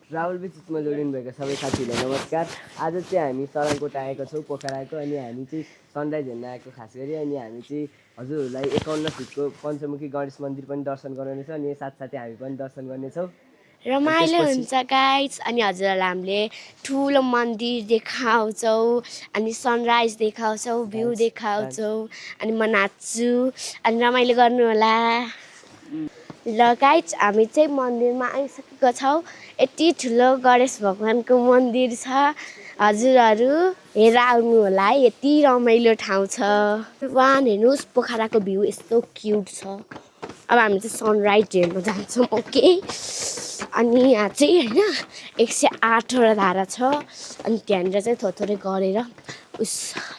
राहुल बिचितमा जोडिनु भएको सबै साथीहरूलाई नमस्कार। आज चाहिँ हामी सराङकोट आएको छौँ, पोखराको। अनि हामी चाहिँ सनराइज हेर्न आएको खास गरी। अनि हामी चाहिँ हजुरहरूलाई 51 फिटको पञ्चमुखी गणेश मन्दिर पनि दर्शन गराउनेछौँ अनि साथसाथै हामी पनि दर्शन गर्नेछौँ। रमाइलो हुन्छ गाइस। अनि हजुरहरूलाई हामीले ठुलो मन्दिर देखाउँछौँ अनि सनराइज देखाउँछौँ, भ्यू देखाउँछौँ। अनि म नाच्छु अनि रमाइलो गर्नु होला। ल गाइस, हामी चाहिँ मन्दिरमा आइसकेको छौँ। यति ठुलो गणेश भगवानको मन्दिर छ, हजुरहरू हेरेर आउनु होला है। यति रमाइलो ठाउँ छ। वान हेर्नुहोस्, पोखराको भ्यू यस्तो क्युट छ। अब हामी चाहिँ सनराइज हेर्न जान्छौँ। ओके, अनि यहाँ चाहिँ होइन 108वटा धारा छ। अनि त्यहाँनिर चाहिँ थोरै गरेर उस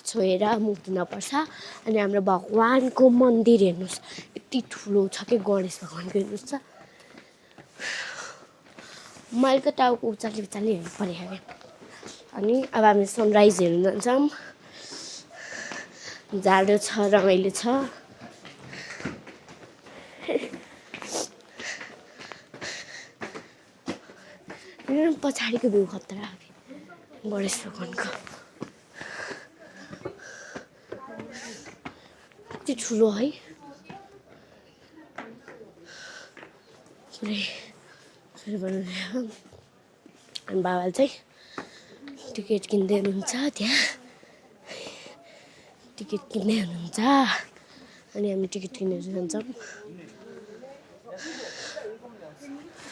छोएर मुख धुनुपर्छ। अनि हाम्रो भगवानको मन्दिर हेर्नुहोस्, यति ठुलो छ कि गणेश भगवानको। हेर्नुहोस् त, मैले त टाउको उचाली हेर्नु पऱ्यो अरे। अनि अब हामी सनराइज हेर्नु जान्छौँ। जाडो छ, रमाइलो छ। पछाडिको भ्यू खतरा गणेश भगवानको। कति ठुलो है, पुरै। अनि बाबाले चाहिँ टिकट किन्दै हुनुहुन्छ, त्यहाँ टिकट किन्दै हुनुहुन्छ। अनि हामी टिकट किनेर जान्छौँ।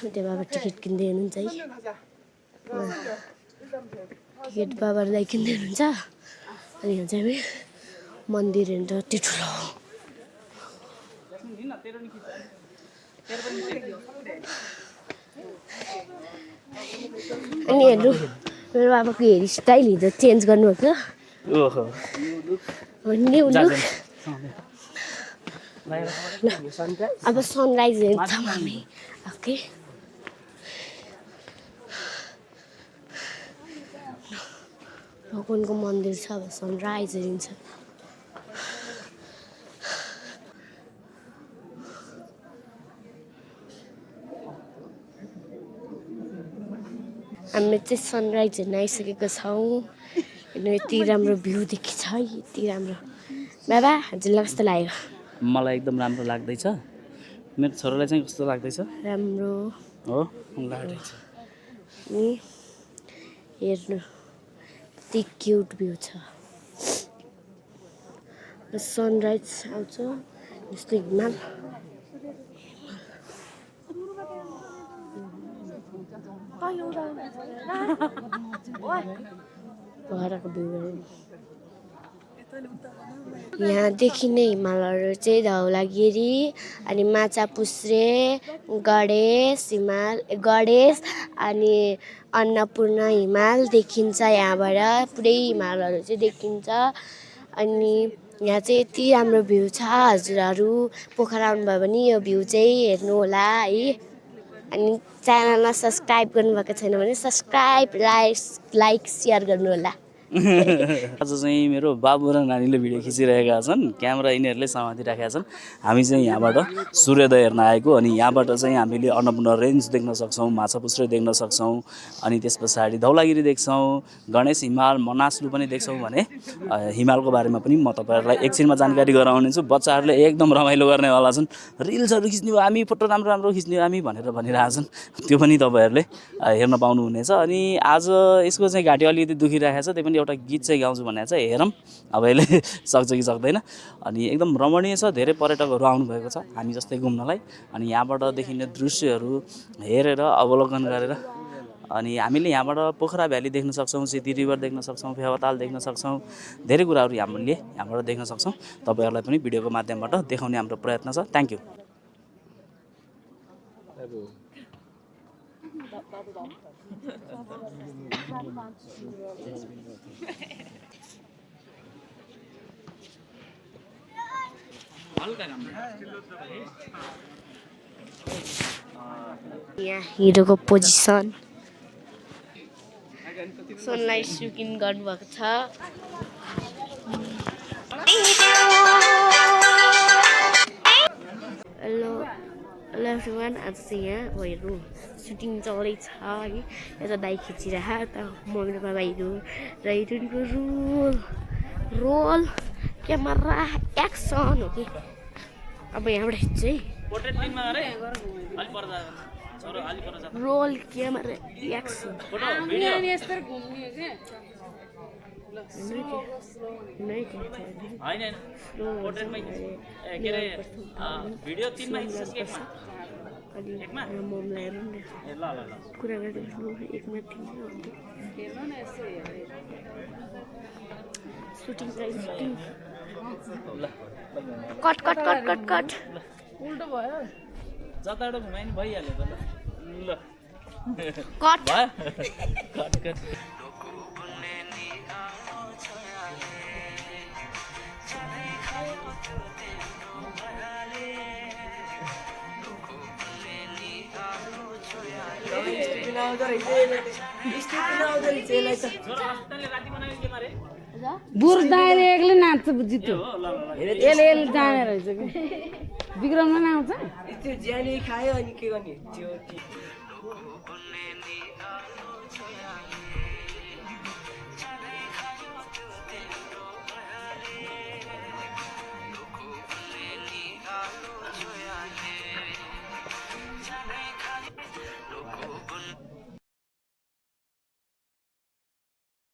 त्यो बाबा टिकट किन्दै हुनुहुन्छ है। टिकट बाबालाई किन्दै हुनुहुन्छ। अनि यहाँ चाहिँ हामी मन्दिर हेर्नु यति ठुलो। अनि हेर्नु, मेरो बाबाको हेयर स्टाइल हिजो चेन्ज गर्नुभएको। New look. अब सनराइज हेर्छौँ हामी। ओके, भगवानको मन्दिर छ। अब सनराइज हेरिन्छ। हामी चाहिँ सनराइज हेर्न आइसकेको छौँ। हेर्नु, यति राम्रो भ्यू देखिन्छ है, यति राम्रो। बाबा, हजुरलाई कस्तो लाग्यो? मलाई एकदम राम्रो लाग्दैछ। मेरो छोरालाई चाहिँ कस्तो लाग्दैछ? राम्रो हो, लाग्दैछ। नि हेर्नु, यति क्युट भ्यू छ। सनराइज आउँछ जस्तो हिमाल। पोखराको भ्यू यहाँदेखि नै हिमालहरू चाहिँ धौलागिरी अनि माछापुच्छ्रे, गणेश अनि अन्नपूर्ण हिमाल देखिन्छ। यहाँबाट पुरै हिमालहरू चाहिँ देखिन्छ। अनि यहाँ चाहिँ यति राम्रो भ्यू छ। हजुरहरू पोखरा आउनुभयो भने यो भ्यू चाहिँ हेर्नु होला है। अनि च्यानलमा सब्सक्राइब गर्नुभएको छैन भने सब्सक्राइब, लाइक सेयर गर्नु होला। आज चाहिँ मेरो बाबु र नानीले भिडियो खिचिरहेका छन्। क्यामेरा यिनीहरूले समातिराखेका छन्। हामी चाहिँ यहाँबाट सूर्योदय हेर्न आएको। अनि यहाँबाट चाहिँ हामीले अन्नपूर्ण रेन्ज देख्न सक्छौँ, माछापुच्छ्रे देख्न सक्छौँ। अनि त्यस पछाडि धौलागिरी देख्छौँ, गणेश हिमाल, मनासलु पनि देख्छौँ। भने हिमालको बारेमा पनि म तपाईँहरूलाई एकछिनमा जानकारी गराउनेछु। बच्चाहरूले एकदम रमाइलो गर्नेवाला छन्। रिल्सहरू खिच्ने हो हामी, फोटो राम्रो राम्रो खिच्ने हो हामी भनेर भनिरहेछन्। त्यो पनि तपाईँहरूले हेर्न पाउनुहुनेछ। अनि आज यसको चाहिँ घाँटी अलिकति दुखिरहेको छ, त्यही पनि एउटा गीत चाहिँ गाउँछु भनेको छ। हेरौँ अब यसले सक्छ कि सक्दैन। अनि एकदम रमणीय छ। धेरै पर्यटकहरू आउनुभएको छ हामी जस्तै घुम्नलाई। अनि यहाँबाट देखिने दृश्यहरू हेरेर अवलोकन गरेर अनि हामीले यहाँबाट पोखरा भ्याली देख्न सक्छौँ, सिटी रिभर देख्न सक्छौँ, फेवाताल देख्न सक्छौँ। धेरै कुराहरू हामीले यहाँबाट देख्न सक्छौँ। तपाईँहरूलाई पनि भिडियोको माध्यमबाट देखाउने हाम्रो प्रयत्न छ। Thank you. यहाँ हिरोको पोजिसन। सनलाइट सुकिन गर्नुभएको छ। हेलो हेलो एभ्रिवान आज चाहिँ यहाँ उयोहरू सुटिङ चल्दैछ है यता दाइ खिचिरह यता मम्मी बाबाहरू र हिरोइनको रोल क्यामेरा एक्सन हो कि अब यहाँबाट खिच्छु है रोल क्यामेरा एक्सन ममलाई कुरा गरिदिनु एकमा shooting cut cut cut cut cut उल्टो भयो जताबाट घुमाइ नि भइहाल्यो त ल कट कट कट बुर्दाले एक्लै नाच्छ जित्यो यसले जाने रहेछ कि विक्रमलाई आउँछ त्यो ज्यानी खायो अनि के गर्ने त्यो